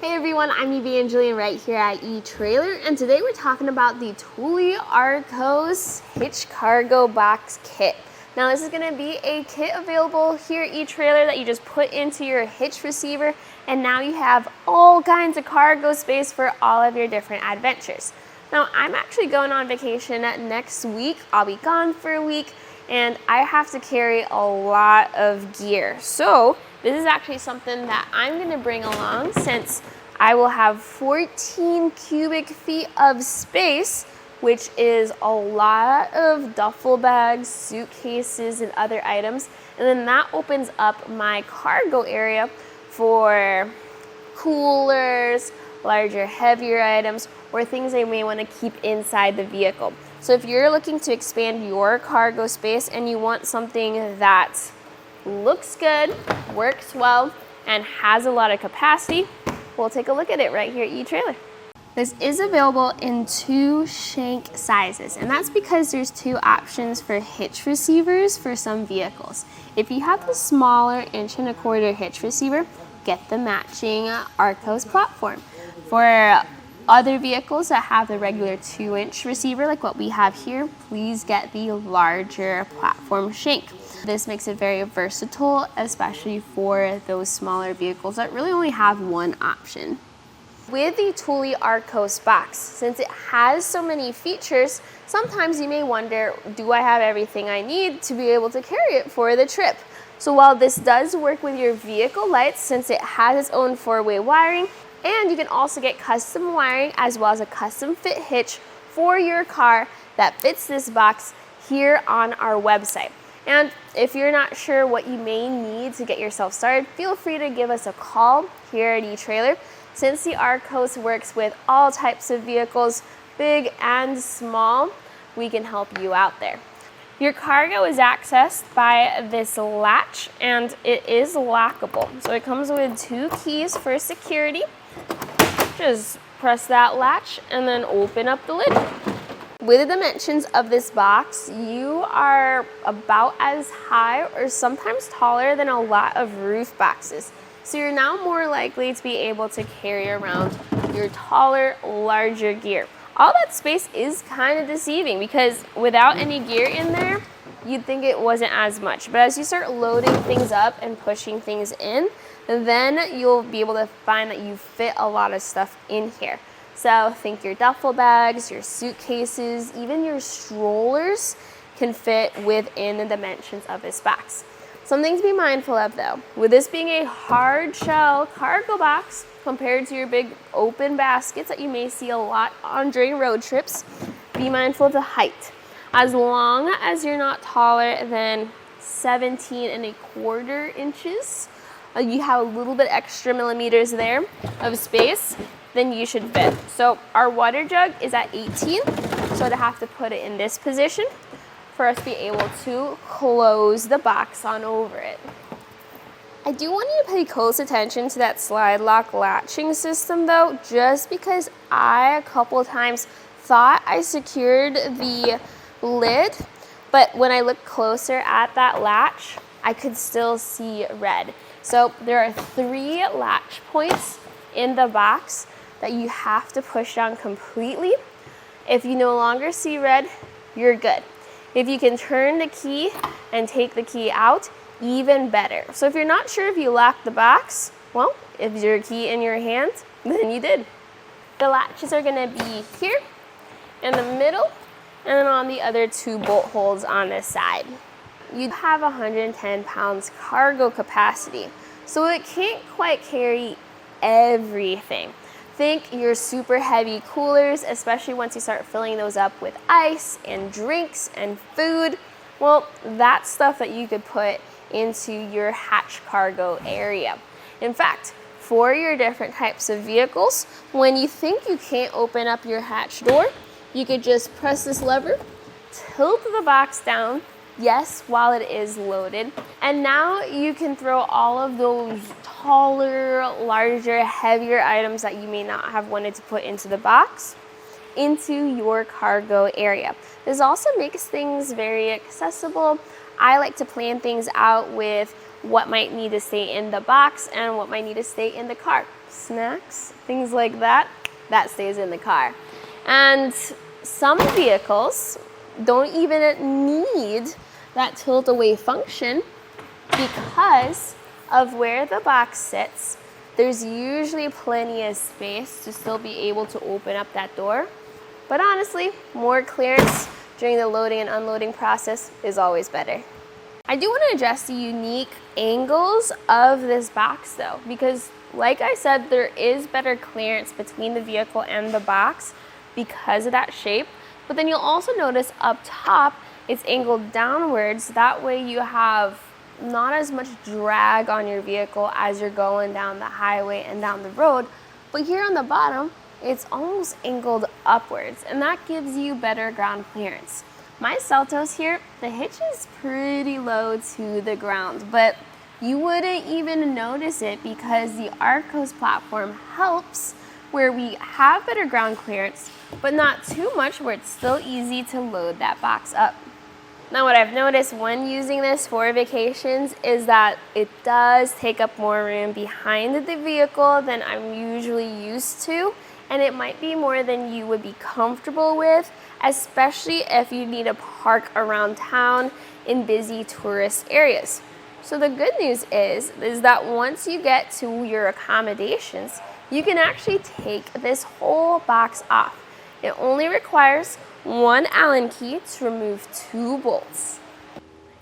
Hey everyone, I'm Evangeline right here at eTrailer, and today we're talking about the Thule Arcos Hitch Cargo Box Kit. Now this is going to be a kit available here at eTrailer that you just put into your hitch receiver, and now you have all kinds of cargo space for all of your different adventures. Now I'm actually going on vacation next week. I'll be gone for a week, and I have to carry a lot of gear. So this is actually something that I'm going to bring along since I will have 14 cubic feet of space, which is a lot of duffel bags, suitcases, and other items. And then that opens up my cargo area for coolers, larger, heavier items, or things I may want to keep inside the vehicle. So if you're looking to expand your cargo space and you want something that looks good, works well, and has a lot of capacity, we'll take a look at it right here at eTrailer. This is available in 2 Shank sizes, and that's because there's 2 options for hitch receivers for some vehicles. If you have the smaller 1.25" hitch receiver, get the matching Arcos platform. For other vehicles that have the regular 2" receiver like what we have here, please get the larger platform Shank. This makes it very versatile, especially for those smaller vehicles that really only have one option. With the Thule Arcos box, since it has so many features, sometimes you may wonder, do I have everything I need to be able to carry it for the trip? So while this does work with your vehicle lights, since it has its own 4-way wiring, and you can also get custom wiring as well as a custom fit hitch for your car that fits this box here on our website. And if you're not sure what you may need to get yourself started, feel free to give us a call here at eTrailer. Since the Arcos works with all types of vehicles, big and small, we can help you out there. Your cargo is accessed by this latch, and it is lockable. So it comes with 2 keys for security. Just press that latch and then open up the lid. With the dimensions of this box, you are about as high or sometimes taller than a lot of roof boxes. So you're now more likely to be able to carry around your taller, larger gear. All that space is kind of deceiving because without any gear in there, you'd think it wasn't as much. But as you start loading things up and pushing things in, then you'll be able to find that you fit a lot of stuff in here. So think your duffel bags, your suitcases, even your strollers can fit within the dimensions of this box. Something to be mindful of though, with this being a hard shell cargo box compared to your big open baskets that you may see a lot on during road trips, be mindful of the height. As long as you're not taller than 17.25 inches, you have a little bit extra millimeters there of space, then you should fit. So our water jug is at 18, so I'd have to put it in this position for us to be able to close the box on over it. I do want you to pay close attention to that slide lock latching system though, just because I a couple of times thought I secured the lid, but when I looked closer at that latch, I could still see red. So there are 3 latch points in the box that you have to push down completely. If you no longer see red, you're good. If you can turn the key and take the key out, even better. So if you're not sure if you locked the box, well, if your key in your hand, then you did. The latches are gonna be here in the middle and then on the other 2 bolt holes on this side. You have 110 pounds cargo capacity, so it can't quite carry everything. Think your super heavy coolers, especially once you start filling those up with ice and drinks and food. Well, that's stuff that you could put into your hatch cargo area. In fact, for your different types of vehicles, when you think you can't open up your hatch door, you could just press this lever, tilt the box down, yes, while it is loaded, and now you can throw all of those taller, larger, heavier items that you may not have wanted to put into the box into your cargo area. This also makes things very accessible. I like to plan things out with what might need to stay in the box and what might need to stay in the car. snacks, things like that, that stays in the car. And some vehicles don't even need that tilt away function because of where the box sits. There's usually plenty of space to still be able to open up that door. But honestly, more clearance during the loading and unloading process is always better. I do want to address the unique angles of this box though, because like I said, there is better clearance between the vehicle and the box because of that shape. But then you'll also notice up top, it's angled downwards. That way you have not as much drag on your vehicle as you're going down the highway and down the road. But here on the bottom, it's almost angled upwards, and that gives you better ground clearance. My Seltos here, the hitch is pretty low to the ground, but you wouldn't even notice it because the Arcos platform helps where we have better ground clearance, but not too much where it's still easy to load that box up. Now what I've noticed when using this for vacations is that it does take up more room behind the vehicle than I'm usually used to, and it might be more than you would be comfortable with, especially if you need to park around town in busy tourist areas. So the good news is that once you get to your accommodations, you can actually take this whole box off. It only requires one Allen key to remove 2 bolts.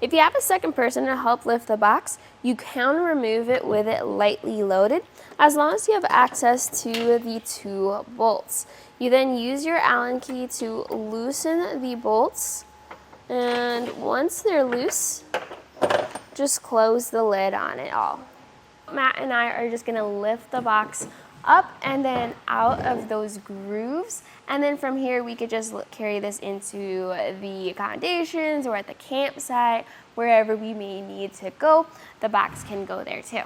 If you have a second person to help lift the box, you can remove it with it lightly loaded, as long as you have access to the 2 bolts. You then use your Allen key to loosen the bolts, and once they're loose, just close the lid on it all. Matt and I are just gonna lift the box up and then out of those grooves, and then from here we could just carry this into the accommodations or at the campsite, wherever we may need to go. The box can go there too.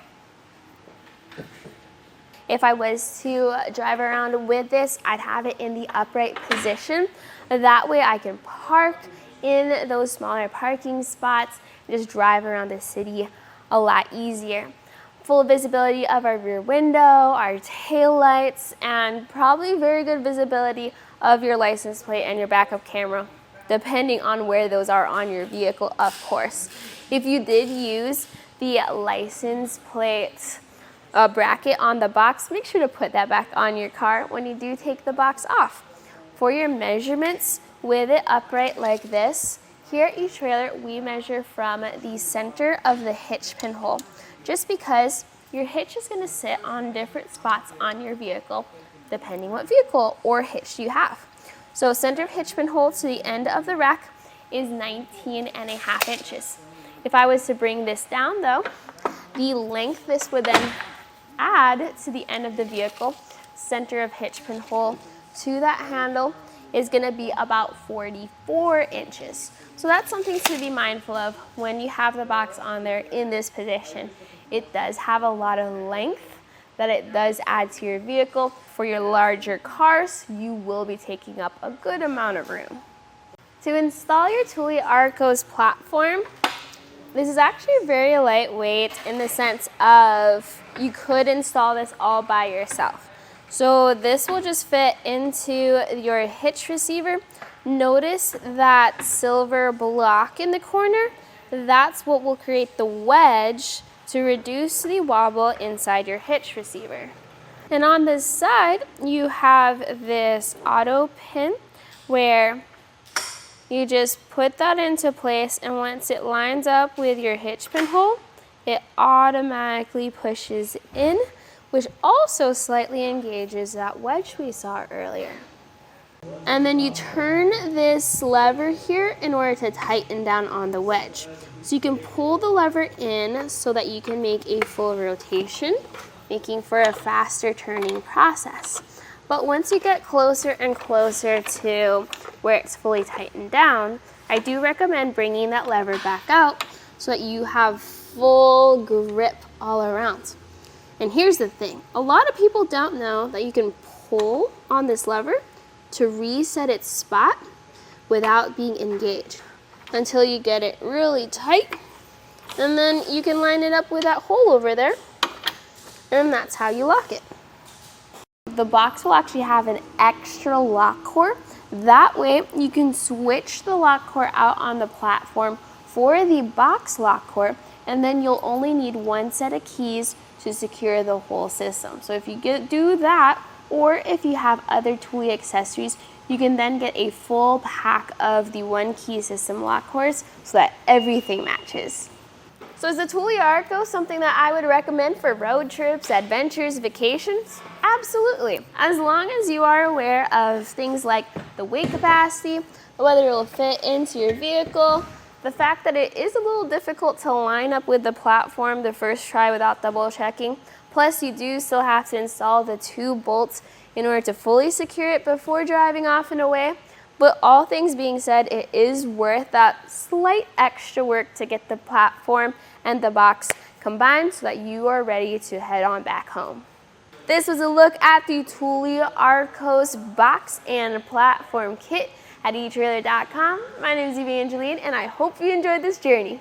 If I was to drive around with this, I'd have it in the upright position. That way I can park in those smaller parking spots and just drive around the city a lot easier. Full visibility of our rear window, our tail lights, and probably very good visibility of your license plate and your backup camera, depending on where those are on your vehicle, of course. If you did use the license plate bracket on the box, make sure to put that back on your car when you do take the box off. For your measurements with it upright like this, here at eTrailer, we measure from the center of the hitch pinhole, just because your hitch is going to sit on different spots on your vehicle, depending what vehicle or hitch you have. So center of hitch pinhole to the end of the rack is 19.5 inches. If I was to bring this down though, the length this would then add to the end of the vehicle, center of hitch pinhole to that handle, is going to be about 44 inches. So that's something to be mindful of when you have the box on there in this position. It does have a lot of length that it does add to your vehicle. For your larger cars, you will be taking up a good amount of room. To install your Thule Arcos platform, this is actually very lightweight in the sense of you could install this all by yourself. So this will just fit into your hitch receiver. Notice that silver block in the corner. That's what will create the wedge to reduce the wobble inside your hitch receiver. And on this side, you have this auto pin where you just put that into place, and once it lines up with your hitch pinhole, it automatically pushes in, which also slightly engages that wedge we saw earlier. And then you turn this lever here in order to tighten down on the wedge. So you can pull the lever in so that you can make a full rotation, making for a faster turning process. But once you get closer and closer to where it's fully tightened down, I do recommend bringing that lever back out so that you have full grip all around. And here's the thing, a lot of people don't know that you can pull on this lever to reset its spot without being engaged until you get it really tight, and then you can line it up with that hole over there, and that's how you lock it. the box will actually have an extra lock core. That way you can switch the lock core out on the platform for the box lock core, and then you'll only need one set of keys to secure the whole system. So if you do that, or if you have other Thule accessories, you can then get a full pack of the one key system lock cores so that everything matches. So is the Thule Arcos something that I would recommend for road trips, adventures, vacations? Absolutely. As long as you are aware of things like the weight capacity, whether it will fit into your vehicle, the fact that it is a little difficult to line up with the platform the first try without double checking. Plus, you do still have to install the 2 bolts in order to fully secure it before driving off and away. But all things being said, it is worth that slight extra work to get the platform and the box combined so that you are ready to head on back home. This was a look at the Thule Arcos box and platform kit at etrailer.com. My name is Evangeline, and I hope you enjoyed this journey.